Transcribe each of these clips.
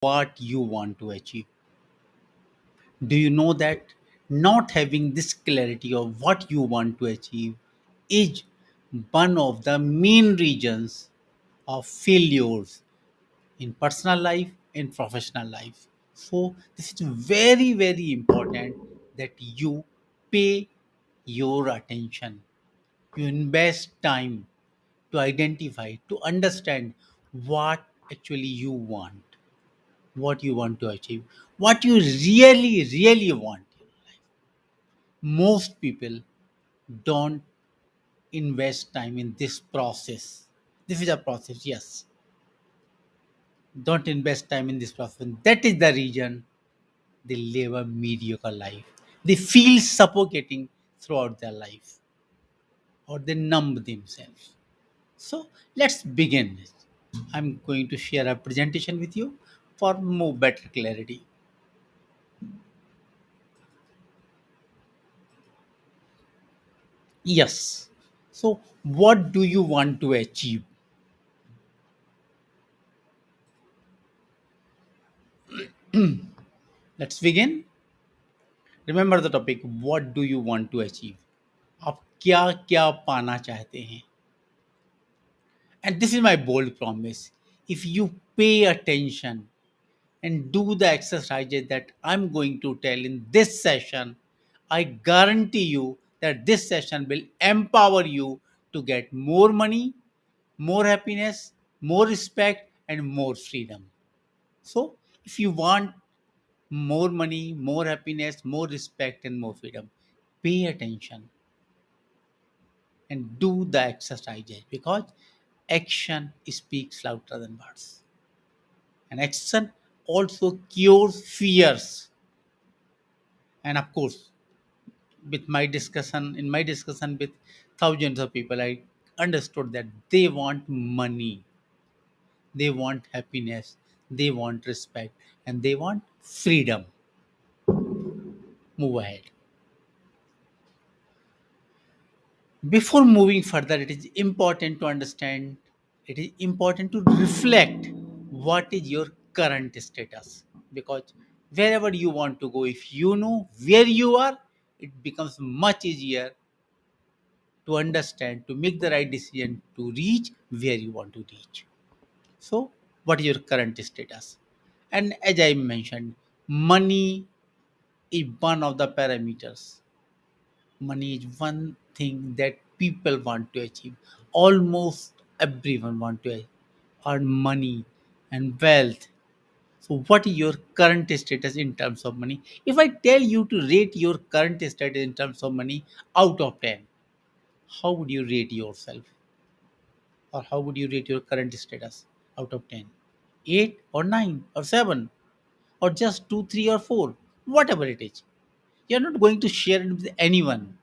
what you want to achieve. Do you know that not having this clarity of what you want to achieve is one of the main reasons of failures in personal life and professional life? So, this is very, very important that you pay your attention, you invest time to identify, to understand what actually you want, what you want to achieve, what you really, really want. Most people don't invest time in this process. This is a process, yes. Don't invest time in this process. That is the reason they live a mediocre life. They feel suffocating throughout their life or they numb themselves. So let's begin. I'm going to share a presentation with you for more better clarity. Yes. So what do you want to achieve? Let's begin. Remember the topic. What do you want to achieve? आप क्या क्या पाना चाहते हैं? And this is my bold promise. If you pay attention and do the exercises that I'm going to tell in this session, I guarantee you that this session will empower you to get more money, more happiness, more respect, and more freedom. So, if you want more money, more happiness, more respect, and more freedom, pay attention and do the exercises because action speaks louder than words. And action also cures fears. And of course, with my discussion, in my discussion with thousands of people, I understood that they want money, they want happiness, they want respect, and they want freedom. Move ahead. Before moving further, it is important to understand, it is important to reflect what is your current status. Because wherever you want to go, if you know where you are, it becomes much easier to understand, to make the right decision to reach where you want to reach. So, what is your current status? And as I mentioned, money is one of the parameters. Money is one thing that people want to achieve. Almost everyone want to earn money and wealth. So, what is your current status in terms of money? If I tell you to rate your current status in terms of money out of 10, how would you rate yourself? Or how would you rate your current status out of 10? 8 or 9 or 7 or just 2, 3 or 4, whatever it is. You're not going to share it with anyone.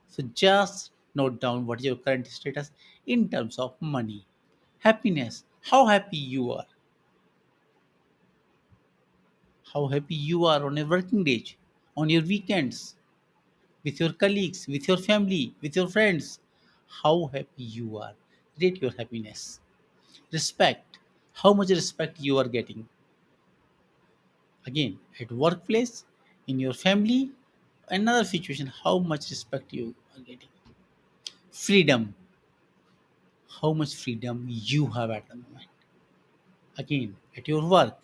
So just note down what is your current status in terms of money. Happiness, how happy you are, how happy you are on your working days, on your weekends, with your colleagues, with your family, with your friends. How happy you are. Rate your happiness. Respect, how much respect you are getting. Again, at workplace, in your family, another situation, how much respect you are getting. Freedom, how much freedom you have at the moment. Again, at your work,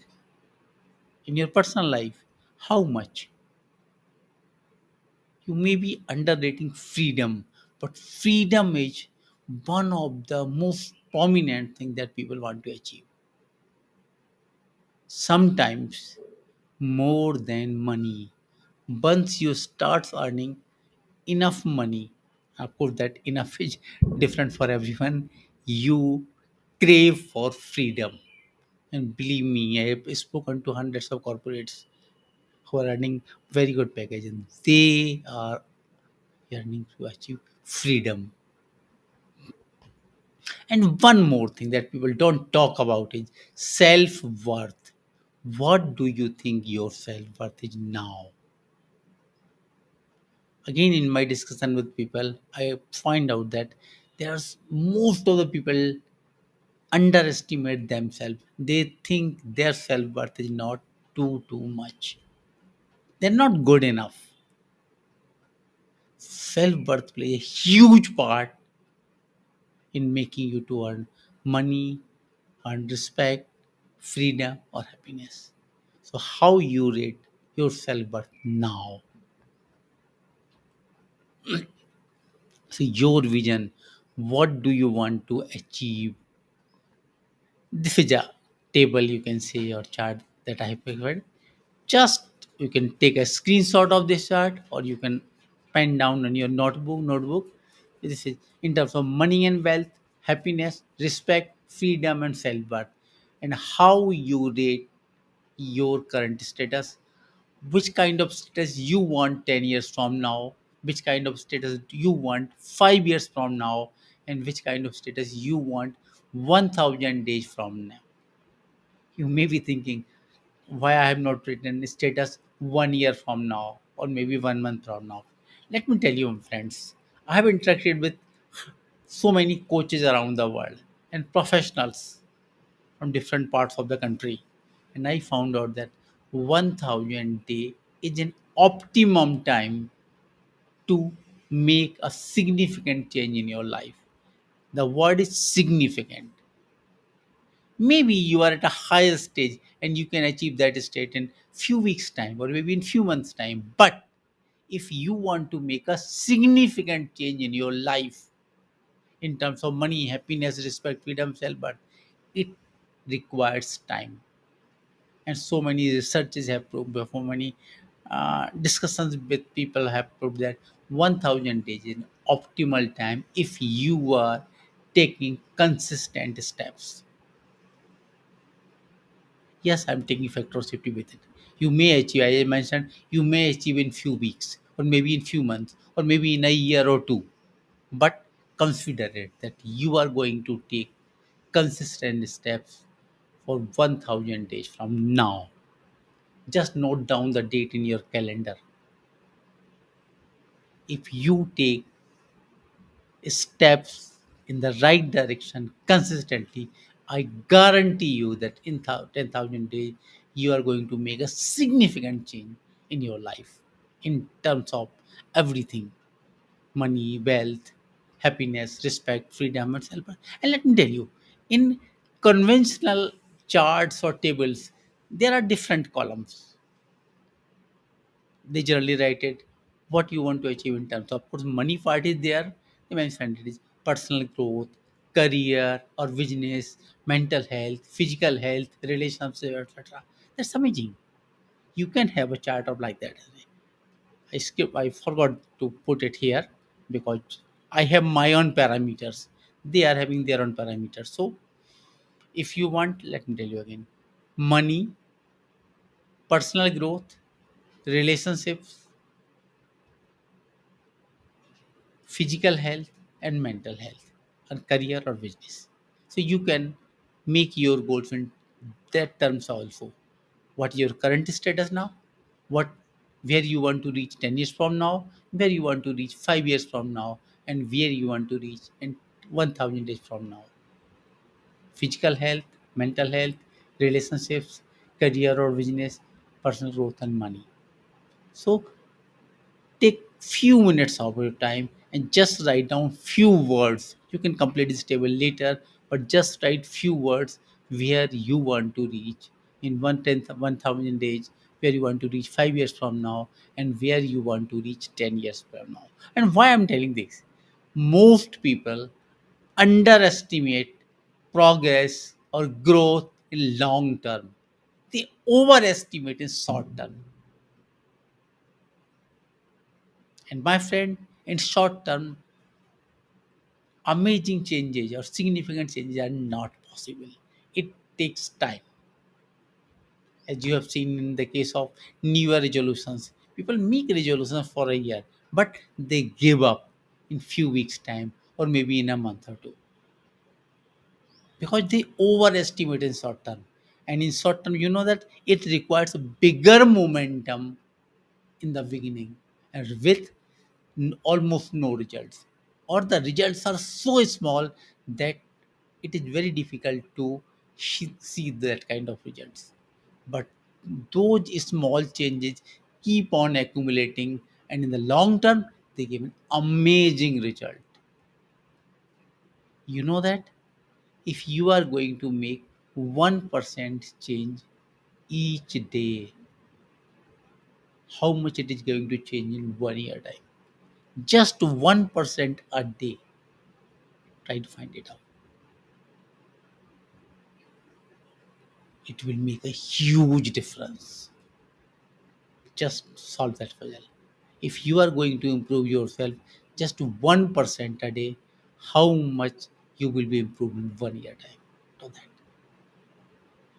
in your personal life, how much. You may be underrating freedom, but freedom is one of the most prominent thing that people want to achieve. Sometimes more than money. Once you start earning enough money, of course that enough is different for everyone, you crave for freedom. And believe me, I have spoken to hundreds of corporates who are earning very good package and they are yearning to achieve freedom. And one more thing that people don't talk about is self-worth. What do you think your self-worth is now? Again, in my discussion with people, I find out that there's most of the people underestimate themselves. They think their self worth is not too much. They're not good enough. Self worth plays a huge part in making you to earn money, earn respect, freedom, or happiness. So, how you rate your self worth now? See your vision. What do you want to achieve? This is a table, you can see, or chart that I have prepared. Just you can take a screenshot of this chart, or you can pen down on your notebook. This is in terms of money and wealth, happiness, respect, freedom, and self-worth, and how you rate your current status, which kind of status you want 10 years from now, which kind of status you want 5 years from now, and which kind of status you want 1000 days from now. You may be thinking, why I have not written status 1 year from now, or maybe 1 month from now. Let me tell you, friends, I have interacted with so many coaches around the world and professionals from different parts of the country. And I found out that 1000 day is an optimum time to make a significant change in your life. The word is significant. Maybe you are at a higher stage and you can achieve that state in few weeks time or maybe in few months time. But if you want to make a significant change in your life in terms of money, happiness, respect, freedom, self-worth, it requires time. And so many researches have proved, so many discussions with people have proved that 1000 days is optimal time if you are taking consistent steps. Yes, I'm taking factor of safety with it. You may achieve, as I mentioned, you may achieve in few weeks or maybe in few months or maybe in a year or two. But consider it that you are going to take consistent steps for 1000 days from now. Just note down the date in your calendar. If you take steps in the right direction consistently, I guarantee you that in 10,000 days, you are going to make a significant change in your life in terms of everything: money, wealth, happiness, respect, freedom, and self. And let me tell you, in conventional charts or tables, there are different columns. They generally write it what you want to achieve in terms of course money part is there. They mentioned it is personal growth, career or business, mental health, physical health, relationship, etc. That's amazing. You can have a chart of like that. I forgot to put it here because I have my own parameters. They are having their own parameters. So if you want, let me tell you again: money, personal growth, relationships, physical health, and mental health, and career or business. So you can make your goals in that terms also. What your current status now, what where you want to reach 10 years from now, where you want to reach 5 years from now, and where you want to reach in 1000 days from now. Physical health, mental health, relationships, career or business, personal growth, and money. So take few minutes of your time and just write down few words. You can complete this table later, but just write few words where you want to reach in 1000 days, where you want to reach 5 years from now, and where you want to reach 10 years from now. And why I'm telling this: most people underestimate progress or growth in long term, they overestimate in short term. And my friend, in short term, amazing changes or significant changes are not possible. It takes time. As you have seen in the case of New Year resolutions, people make resolutions for a year, but they give up in few weeks' time or maybe in a month or two because they overestimate in short term. And in short term, you know that it requires a bigger momentum in the beginning and with almost no results, or the results are so small that it is very difficult to see that kind of results. But those small changes keep on accumulating, and in the long term, they give an amazing result. You know that if you are going to make 1% change each day, how much it is going to change in 1 year time? Just 1% a day. Try to find it out. It will make a huge difference. Just solve that puzzle. If you are going to improve yourself just 1% a day, how much you will be improved in 1 year time? To that.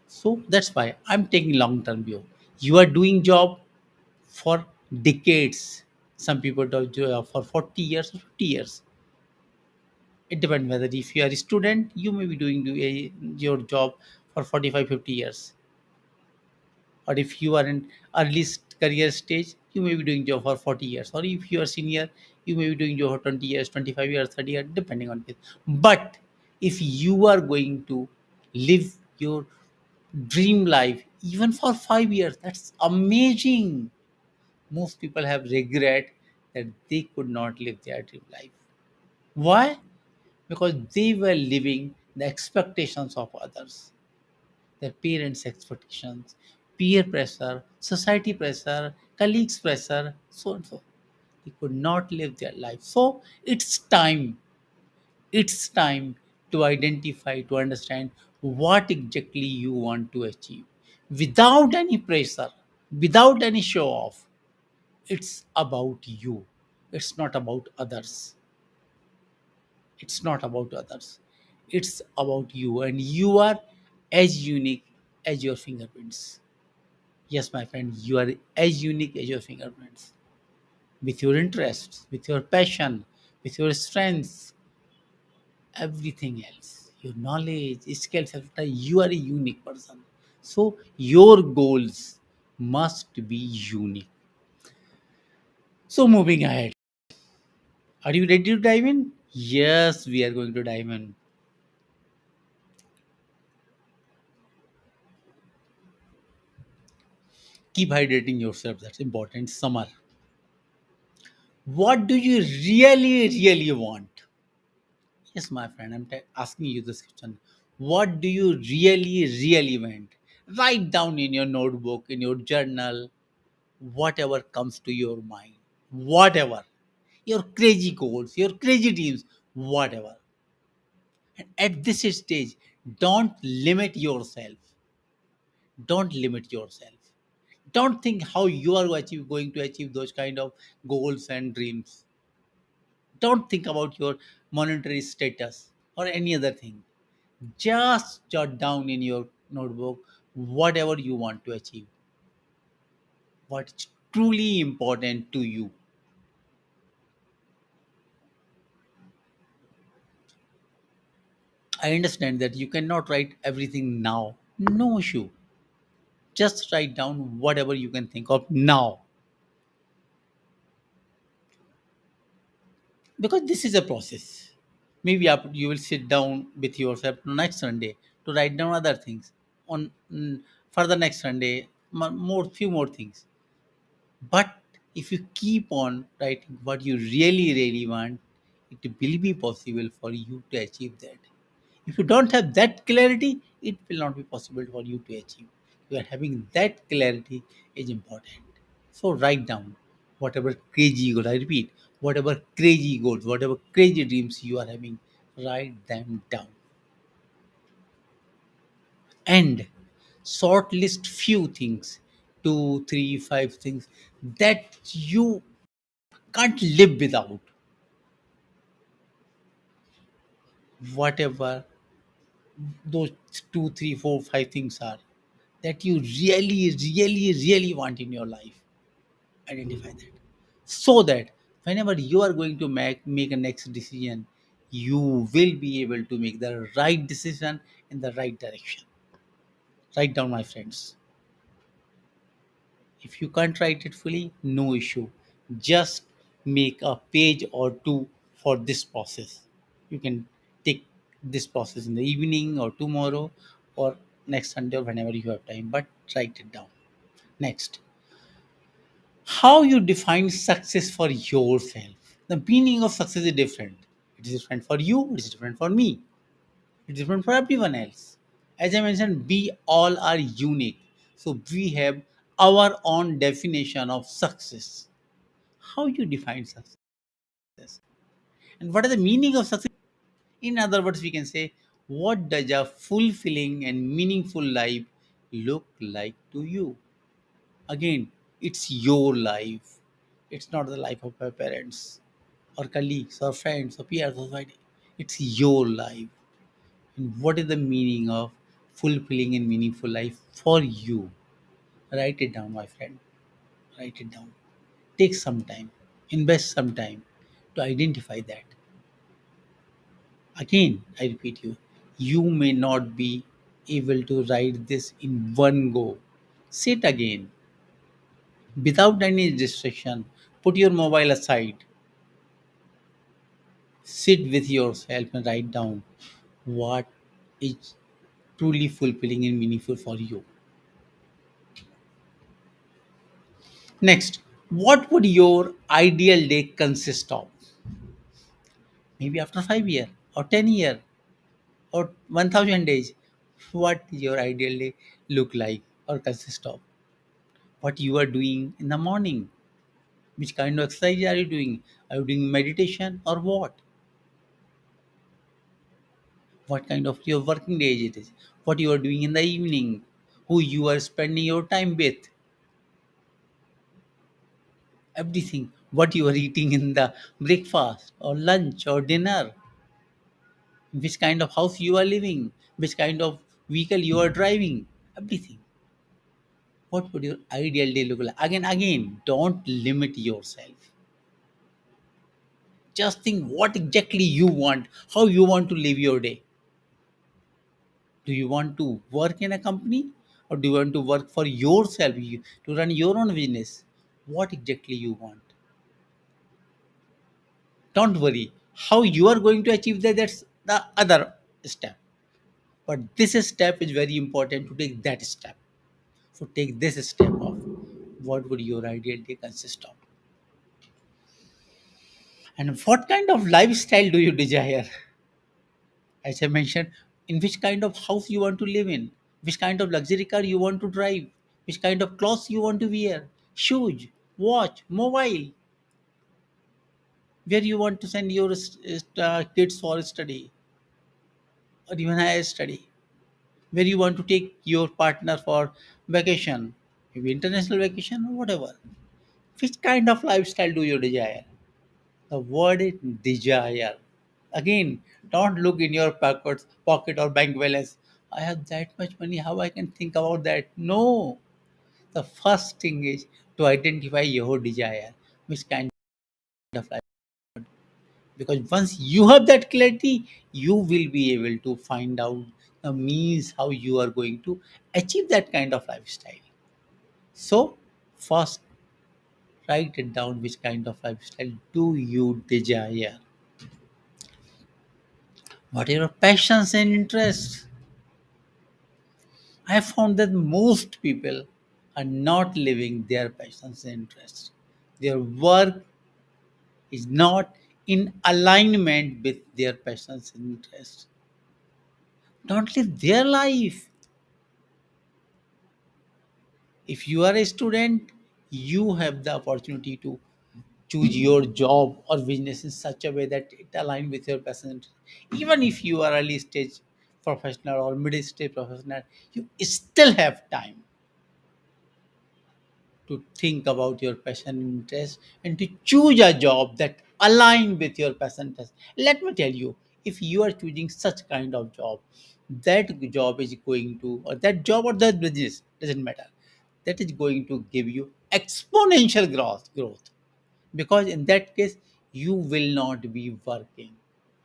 So that's why I'm taking long term view. You are doing job for decades. Some people do job for 40 years or 50 years. It depends whether if you are a student, you may be doing your job for 45, 50 years. Or if you are in early career stage, you may be doing job for 40 years. Or if you are senior, you may be doing job for 20 years, 25 years, 30 years, depending on it. But if you are going to live your dream life even for 5 years, that's amazing. Most people have regret that they could not live their dream life. Why? Because they were living the expectations of others, their parents' expectations, peer pressure, society pressure, colleagues' pressure, so and so. They could not live their life. So it's time to identify, to understand what exactly you want to achieve without any pressure, without any show off. It's about you, it's not about others. It's not about others. It's about you, and you are as unique as your fingerprints. Yes, my friend, you are as unique as your fingerprints. With your interests, with your passion, with your strengths, everything else, your knowledge, skills, etc., you are a unique person. So your goals must be unique. So moving ahead, are you ready to dive in? Yes, we are going to dive in. Keep hydrating yourself. That's important. Summer. What do you really want? Yes, my friend, I'm asking you this question. What do you really want? Write down in your notebook, in your journal, whatever comes to your mind. Whatever. Your crazy goals, your crazy dreams, whatever. And at this stage, don't limit yourself. Don't limit yourself. Don't think how you are going to achieve those kind of goals and dreams. Don't think about your monetary status or any other thing. Just jot down in your notebook whatever you want to achieve, what's truly important to you. I understand that you cannot write everything now. No issue. Just write down whatever you can think of now. Because this is a process. Maybe you will sit down with yourself next Sunday to write down other things on for the next Sunday, more few more things. But if you keep on writing what you really want, it will be possible for you to achieve that. If you don't have that clarity, it will not be possible for you to achieve. You are having that clarity is important. So write down whatever crazy goals. I repeat, whatever crazy goals, whatever crazy dreams you are having, write them down. And shortlist few things, two, three, five things that you can't live without. Whatever those two, three, four, five things are that you really want in your life. Identify that. So that whenever you are going to make a next decision, you will be able to make the right decision in the right direction. Write down, my friends. If you can't write it fully, no issue. Just make a page or two for this process. You can take this process in the evening or tomorrow or next Sunday or whenever you have time, but write it down. Next, how you define success for yourself. The meaning of success is different. It is different for you, it is different for me, it's different for everyone else. As I mentioned, we all are unique. So we have our own definition of success. How you define success? And what is the meaning of success? In other words, we can say, what does a fulfilling and meaningful life look like to you? Again, it's your life. It's not the life of your parents or colleagues or friends or peers or society. It's your life. And what is the meaning of fulfilling and meaningful life for you? Write it down, my friend. Write it down. Take some time. Invest some time to identify that. Again, I repeat you may not be able to write this in one go. Sit again without any distraction. Put your mobile aside. Sit with yourself and write down what is truly fulfilling and meaningful for you. Next, what would your ideal day consist of? Maybe after 5 years or 10 years or 1000 days. What your ideal day look like or consist of? What you are doing in the morning? Which kind of exercise are you doing? Are you doing meditation or what? What kind of your working days it is? What you are doing in the evening? Who you are spending your time with? Everything. What you are eating in the breakfast or lunch or dinner? Which kind of house you are living? Which kind of vehicle you are driving? Everything. What would your ideal day look like? Again, don't limit yourself. Just think what exactly you want, how you want to live your day. Do you want to work in a company or do you want to work for yourself, to run your own business? What exactly you want? Don't worry. How you are going to achieve that, that's the other step. But this step is very important to take that step. So take this step of what would your ideal day consist of? And what kind of lifestyle do you desire? As I mentioned, in which kind of house you want to live in, which kind of luxury car you want to drive, which kind of clothes you want to wear, shoes, watch, mobile, where you want to send your kids for study or even higher study, where you want to take your partner for vacation, maybe international vacation or whatever. Which kind of lifestyle do you desire? The word is desire. Again, don't look in your pocket or bank balance. I have that much money. How I can think about that? No. The first thing is to identify your desire, which kind of life. Because once you have that clarity, you will be able to find out the means how you are going to achieve that kind of lifestyle. So, first, write it down. Which kind of lifestyle do you desire? What are your passions and interests? I have found that most people are not living their passions and interests. Their work is not in alignment with their passions and interests. Don't live their life. If you are a student, you have the opportunity to choose your job or business in such a way that it aligns with your passion. Even if you are early stage professional or middle stage professional, you still have time to think about your passion and interest and to choose a job that align with your passion interest. Let me tell you, if you are choosing such kind of job, that job is going to, or that job or that business doesn't matter, that is going to give you exponential growth, because in that case you will not be working,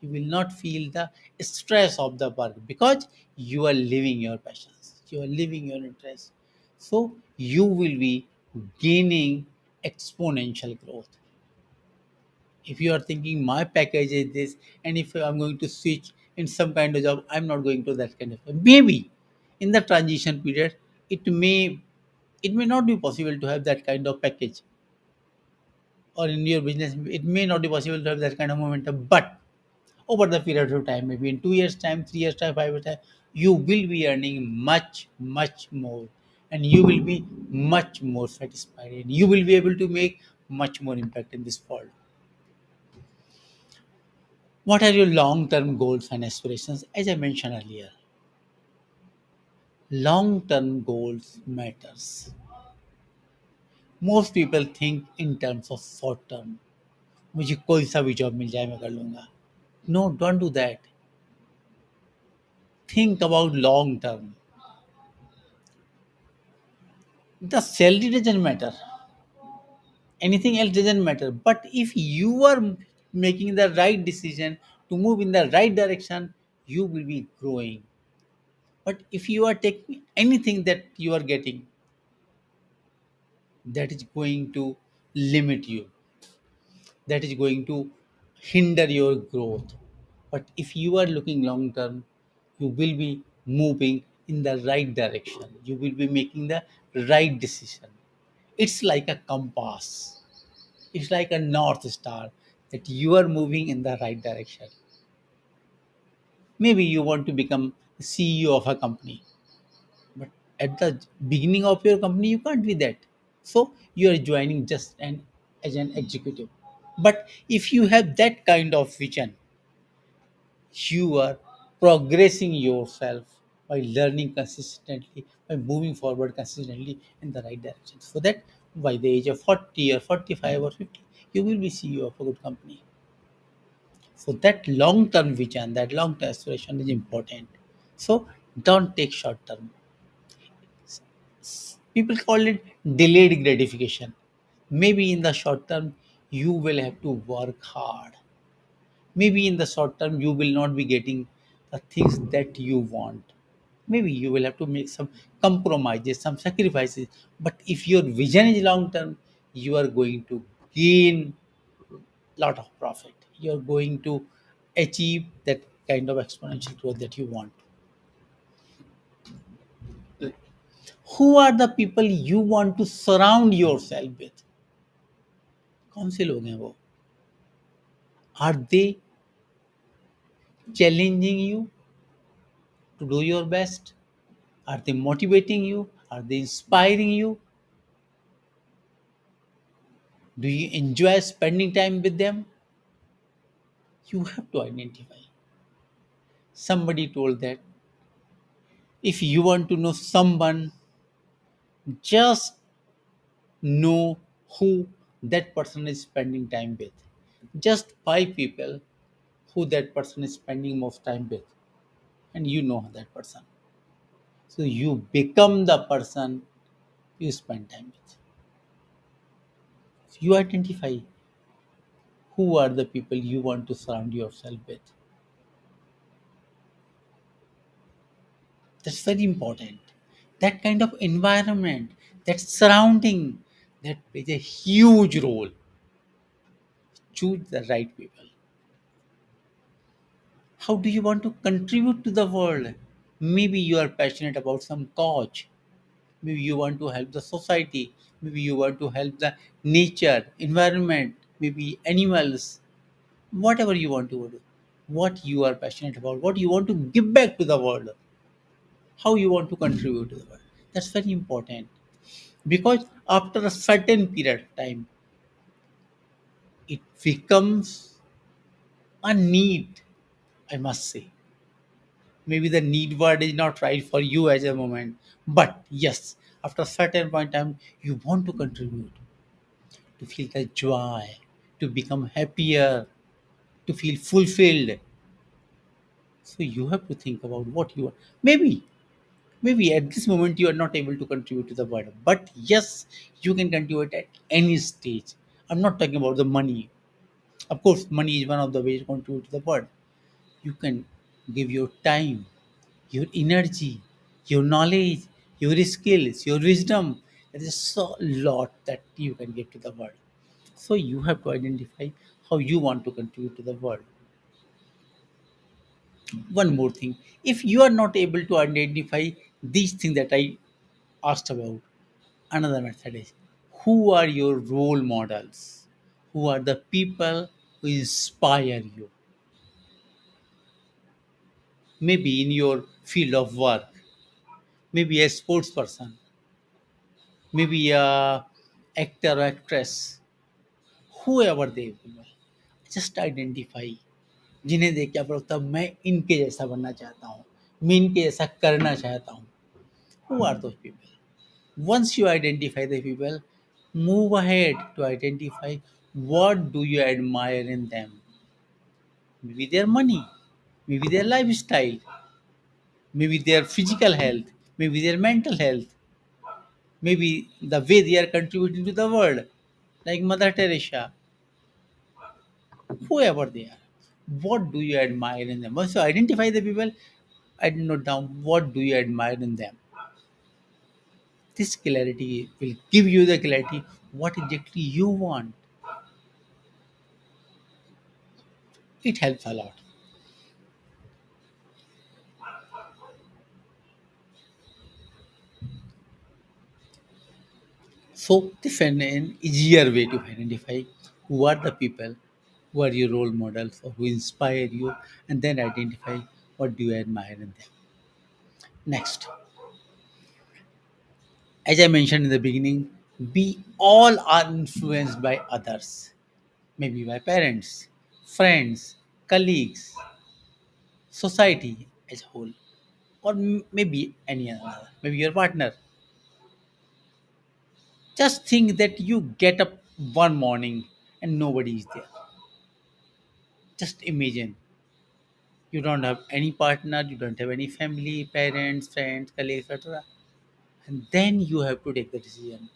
you will not feel the stress of the work, because you are living your passions, you are living your interest. So you will be gaining exponential growth. If you are thinking my package is this, and if I'm going to switch in some kind of job, I'm not going to that kind of maybe in the transition period it may it may not be possible to have that kind of package, or in your business it may not be possible to have that kind of momentum, but over the period of time, maybe in 2 years time, 3 years time, 5 years time, you will be earning much more, and you will be much more satisfied, and you will be able to make much more impact in this world. What are your long term goals and aspirations? As I mentioned earlier, long term goals matters. Most people think in terms of short term. मुझे कोई सा भी job मिल जाए मैं कर लूंगा. No, don't do that. Think about long term. The salary doesn't matter, anything else doesn't matter, but if you are making the right decision to move in the right direction, you will be growing. But if you are taking anything that you are getting, that is going to limit you, that is going to hinder your growth. But if you are looking long term, you will be moving in the right direction, you will be making the right decision. It's like a compass, it's like a north star, that you are moving in the right direction. Maybe you want to become the CEO of a company, but at the beginning of your company you can't be that, so you are joining just an as an executive. But if you have that kind of vision, you are progressing yourself by learning consistently, by moving forward consistently in the right direction, so that by the age of 40 or 45 or 50 you will be CEO of a good company. So that long term vision, that long term aspiration is important. So don't take short term. People call it delayed gratification. Maybe in the short term, you will have to work hard. Maybe in the short term, you will not be getting the things that you want. Maybe you will have to make some compromises, some sacrifices. But if your vision is long term, you are going to gain lot of profit. You're going to achieve that kind of exponential growth that you want. Who are the people you want to surround yourself with? कौन से लोग हैं वो? Are they challenging you to do your best? Are they motivating you? Are they inspiring you? Do you enjoy spending time with them? You have to identify. Somebody told that if you want to know someone, just know who that person is spending time with. Just 5 people who that person is spending most time with, and you know that person. So you become the person you spend time with. You identify who are the people you want to surround yourself with. That's very important. That kind of environment, that surrounding, that plays a huge role. Choose the right people. How do you want to contribute to the world? Maybe you are passionate about some cause. Maybe you want to help the society. Maybe you want to help the nature, environment, maybe animals, whatever you want to do. What you are passionate about, what you want to give back to the world, how you want to contribute to the world. That's very important, because after a certain period of time, it becomes a need, I must say. Maybe the need word is not right for you as a moment, but yes, after a certain point in time, you want to contribute, to feel the joy, to become happier, to feel fulfilled. So you have to think about what you are. Maybe at this moment you are not able to contribute to the world, but yes, you can contribute at any stage. I'm not talking about the money. Of course, money is one of the ways to contribute to the world. You can give your time, your energy, your knowledge, your skills, your wisdom. There is so lot that you can give to the world. So you have to identify how you want to contribute to the world. One more thing, if you are not able to identify these things that I asked about, another method is, who are your role models? Who are the people who inspire you? Maybe in your field of work, maybe a sports person, maybe a actor or actress, whoever they will, just identify, जिन्हें देख के आपको लगता है मैं इनके जैसा बनना चाहता हूँ, मैं इनके जैसा करना चाहता हूँ. Who are those people? Once you identify the people, move ahead to identify what do you admire in them. Maybe their money, maybe their lifestyle, maybe their physical health, maybe their mental health, maybe the way they are contributing to the world, like Mother Teresa, whoever they are. What do you admire in them? Once you identify the people, I note down what do you admire in them. This clarity will give you the clarity what exactly you want. It helps a lot. So, this is an easier way to identify who are the people, who are your role models, or who inspire you, and then identify what do you admire in them. Next, as I mentioned in the beginning, we all are influenced by others, maybe by parents, friends, colleagues, society as a whole, or maybe any other, maybe your partner. Just think that you get up one morning and nobody is there. Just imagine you don't have any partner, you don't have any family, parents, friends, colleagues, etc. And then you have to take the decision.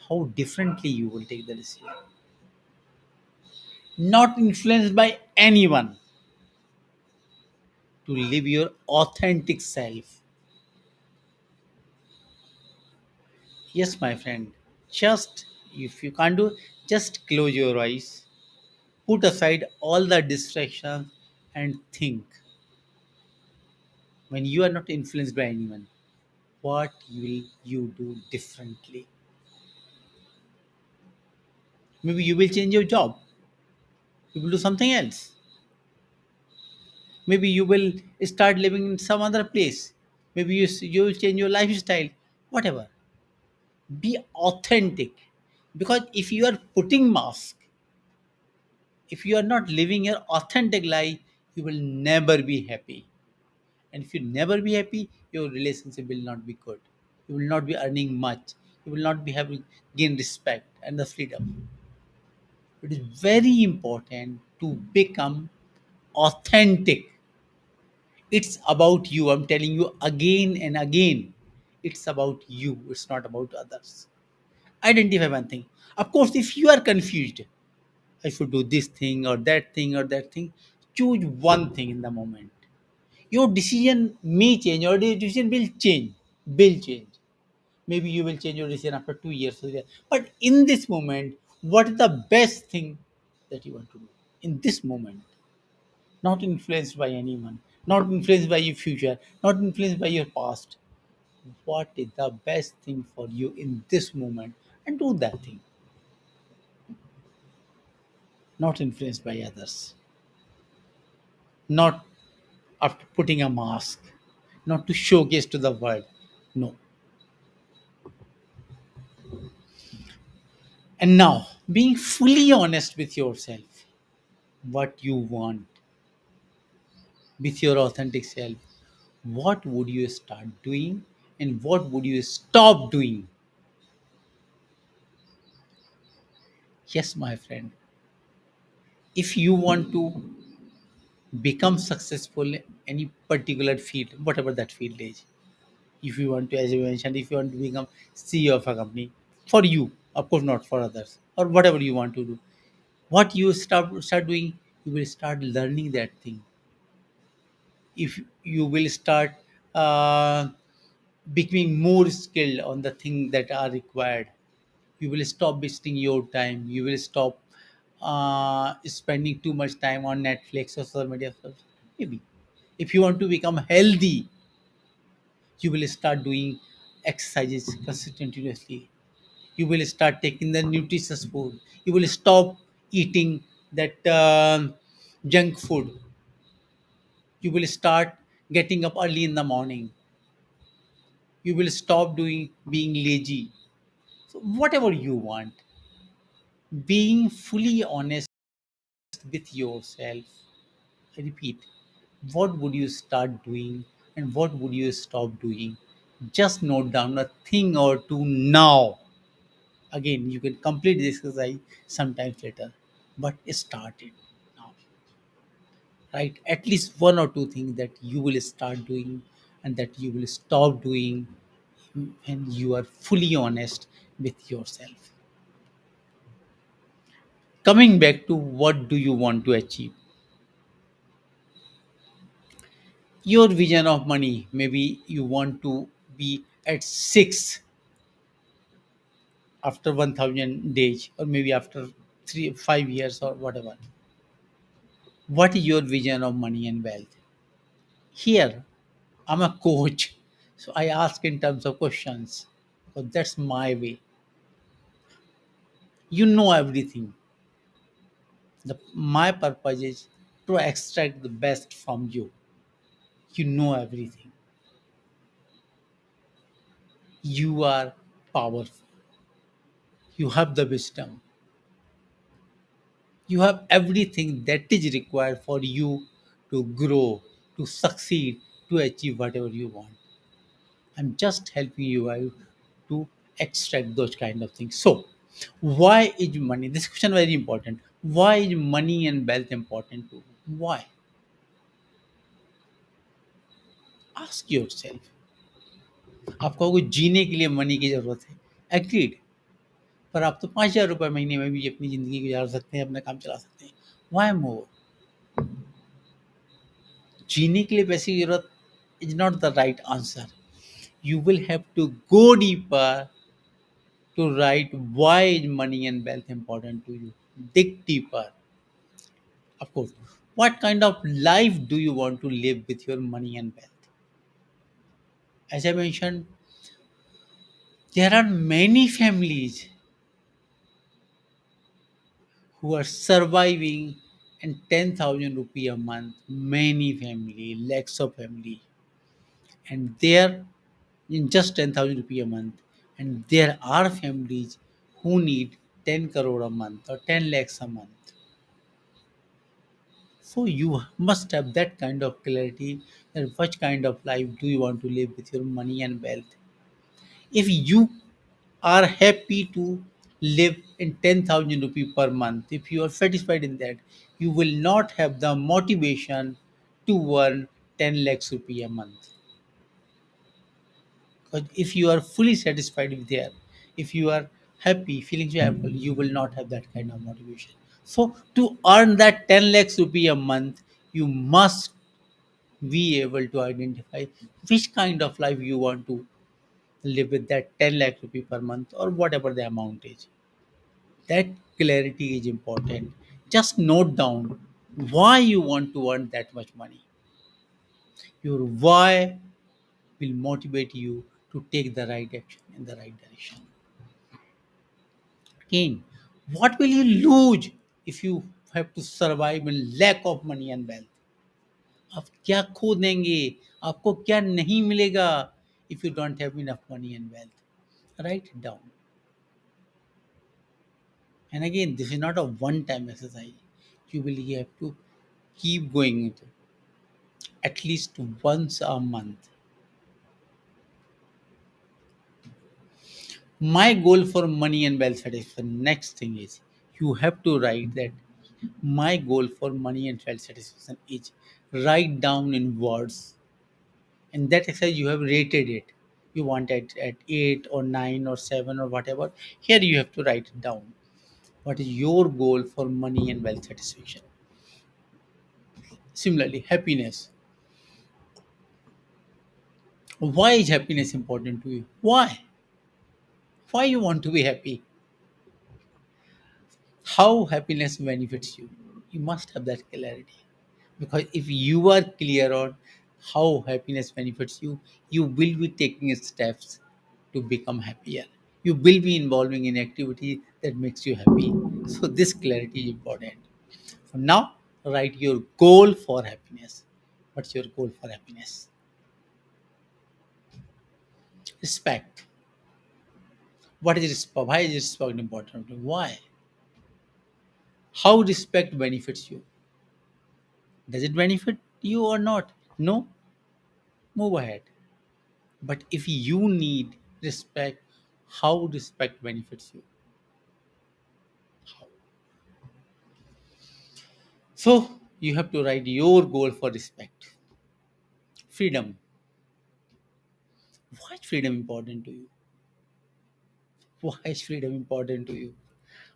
How differently you will take the decision. Not influenced by anyone, to live your authentic self. Yes, my friend. Just if you can't do, just close your eyes, put aside all the distractions, and think. When you are not influenced by anyone, what will you do differently? Maybe you will change your job. You will do something else. Maybe you will start living in some other place. Maybe you will change your lifestyle. Whatever. Be authentic. Because if you are putting mask, if you are not living your authentic life, you will never be happy. And if you never be happy, your relationship will not be good. You will not be earning much. You will not be having gain respect and the freedom. It is very important to become authentic. It's about you. I'm telling you again and again. It's about you. It's not about others. Identify one thing. Of course, if you are confused, I should do this thing or that thing or that thing, choose one thing in the moment. Your decision may change, or your decision will change. Will change. Maybe you will change your decision after 2 years. But in this moment, what is the best thing that you want to do? In this moment, not influenced by anyone, not influenced by your future, not influenced by your past. What is the best thing for you in this moment? And do that thing, not influenced by others, not after putting a mask, not to showcase to the world. No. And now, being fully honest with yourself, what you want, with your authentic self, what would you start doing and what would you stop doing? Yes, my friend, if you want to become successful in any particular field, whatever that field is, if you want to, as you mentioned, if you want to become CEO of a company, for you, of course, not for others, or whatever you want to do, what you start doing, you will start learning that thing. If you will start uh, becoming more skilled on the things that are required, you will stop wasting your time, you will stop spending too much time on Netflix or social media stuff. Maybe If you want to become healthy, you will start doing exercises consistently. You will start taking the nutritious food. You will stop eating that junk food. You will start getting up early in the morning. You will stop doing being lazy. So whatever you want, being fully honest with yourself. I repeat, what would you start doing and what would you stop doing? Just note down a thing or two now. Again, you can complete this exercise sometimes later, but start it now. Right? At least one or two things that you will start doing and that you will stop doing, and you are fully honest with yourself. Coming back to what do you want to achieve? Your vision of money, maybe you want to be at 6 after 1000 days, or maybe after 3 5 years or whatever. What is your vision of money and wealth? Here, I'm a coach, so I ask in terms of questions. So that's my way. You know everything. My purpose is to extract the best from you. You know everything. You are powerful. You have the wisdom. You have everything that is required for you to grow, to succeed, to achieve whatever you want. I'm just helping you out to extract those kind of things. So, why is money? This question is very important. Why is money and wealth important to you? Why? Ask yourself. आपको कोई जीने के लिए money की जरूरत है, agreed, पर आप तो 5,000 रुपये महीने में भी अपनी जिंदगी गुजार सकते हैं, अपना काम चला सकते हैं. वाई मोर? जीने के लिए पैसे की जरूरत is not the right answer. You will have to go deeper to write why is money and wealth important to you. Dig deeper. Of course, what kind of life do you want to live with your money and wealth? As I mentioned, there are many families who are surviving in 10,000 rupee a month. Many family, lakhs of family, and there in just 10,000 rupee a month. And there are families who need 10 crore a month or 10 lakhs a month. So you must have that kind of clarity that what kind of life do you want to live with your money and wealth. If you are happy to live in 10,000 rupee per month, if you are satisfied in that, you will not have the motivation to earn 10 lakhs rupee a month. Because if you are fully satisfied with there, if you are happy, feeling joyful, you will not have that kind of motivation. So to earn that 10 lakhs rupee a month, you must be able to identify which kind of life you want to live with that 10 lakh rupee per month or whatever the amount is. That clarity is important. Just note down why you want to earn that much money. Your why will motivate you to take the right action in the right direction. Again, what will you lose if you have to survive in lack of money and wealth? आप क्या खो देंगे? आपको क्या नहीं मिलेगा if you don't have enough money and wealth? Write it down. And again, this is not a one-time exercise. You will have to keep going it at least once a month. My goal for money and wealth satisfaction. Next thing is you have to write that my goal for money and wealth satisfaction is write down in words. In that exercise, you have rated it. You want it at 8 or 9 or 7 or whatever. Here you have to write it down. What is your goal for money and wealth satisfaction? Similarly, happiness. Why is happiness important to you? Why you want to be happy? How happiness benefits you? You must have that clarity. Because if you are clear on how happiness benefits you, you will be taking steps to become happier. You will be involving in activity that makes you happy. So this clarity is important. So now write your goal for happiness. What's your goal for happiness? Respect. What is respect? Why is respect important? Why? How respect benefits you? Does it benefit you or not? No? Move ahead. But if you need respect, how respect benefits you? How? So you have to write your goal for respect. Freedom. Why is freedom important to you? Why is freedom important to you?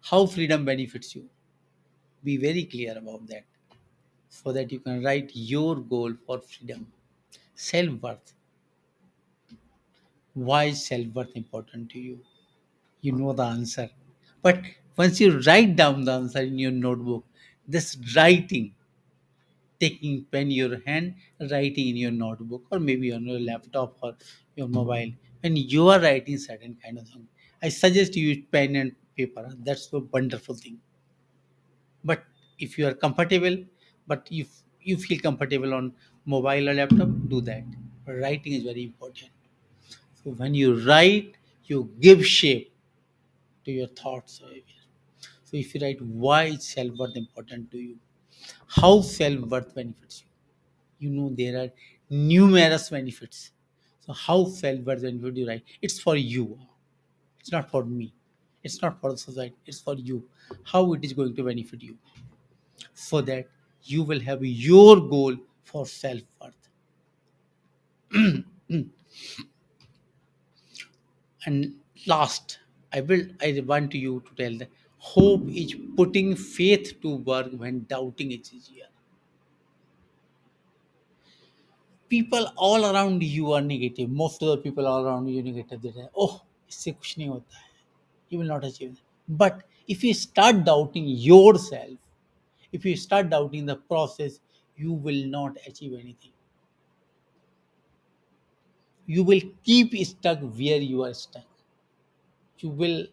How freedom benefits you? Be very clear about that so that you can write your goal for freedom. Self worth. Why is self worth important to you? You know the answer. But once you write down the answer in your notebook, this writing, taking pen in your hand, writing in your notebook, or maybe on your laptop or your mobile, when you are writing certain kind of thing, I suggest you use pen and paper. That's a wonderful thing. But if you are comfortable, but if you feel comfortable on mobile or laptop, do that. But writing is very important. So when you write, you give shape to your thoughts. So if you write why is self-worth important to you, how self-worth benefits you, you know there are numerous benefits. So how self-worth benefit you write? It's for you. It's not for me. It's not for the society. It's for you. How it is going to benefit you, so that you will have your goal for self-worth. And last, I want you to tell that hope is putting faith to work when doubting is easier. People all around you are negative. Most of the people all around you negative. They say, oh, इससे कुछ नहीं होता है. You will not achieve that. But if you start doubting yourself, if you start doubting the process, you will not achieve anything. You will keep stuck where you are stuck. You will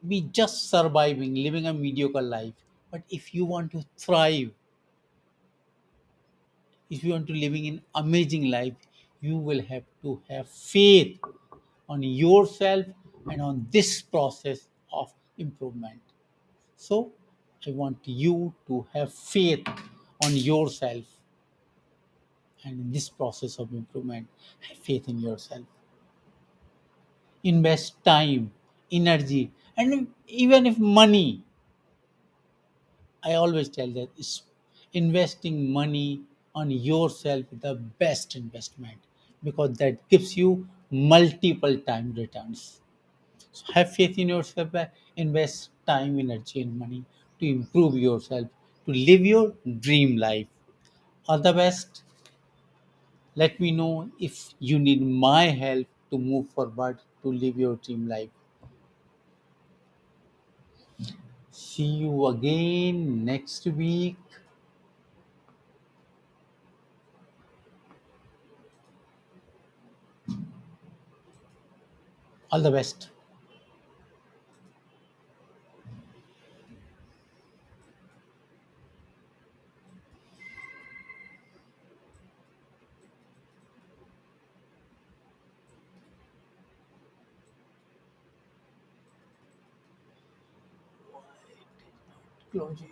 be just surviving, living a mediocre life. But if you want to thrive, if you want to living in amazing life, you will have to have faith on yourself and on this process of improvement. So I want you to have faith on yourself and in this process of improvement. Have faith in yourself. Invest time, energy, and even if money. I always tell that is investing money on yourself is the best investment because that gives you multiple time returns. So have faith in yourself, invest time, energy, and money to improve yourself, to live your dream life. All the best. Let me know if you need my help to move forward to live your dream life. See you again next week. All the best. Closing.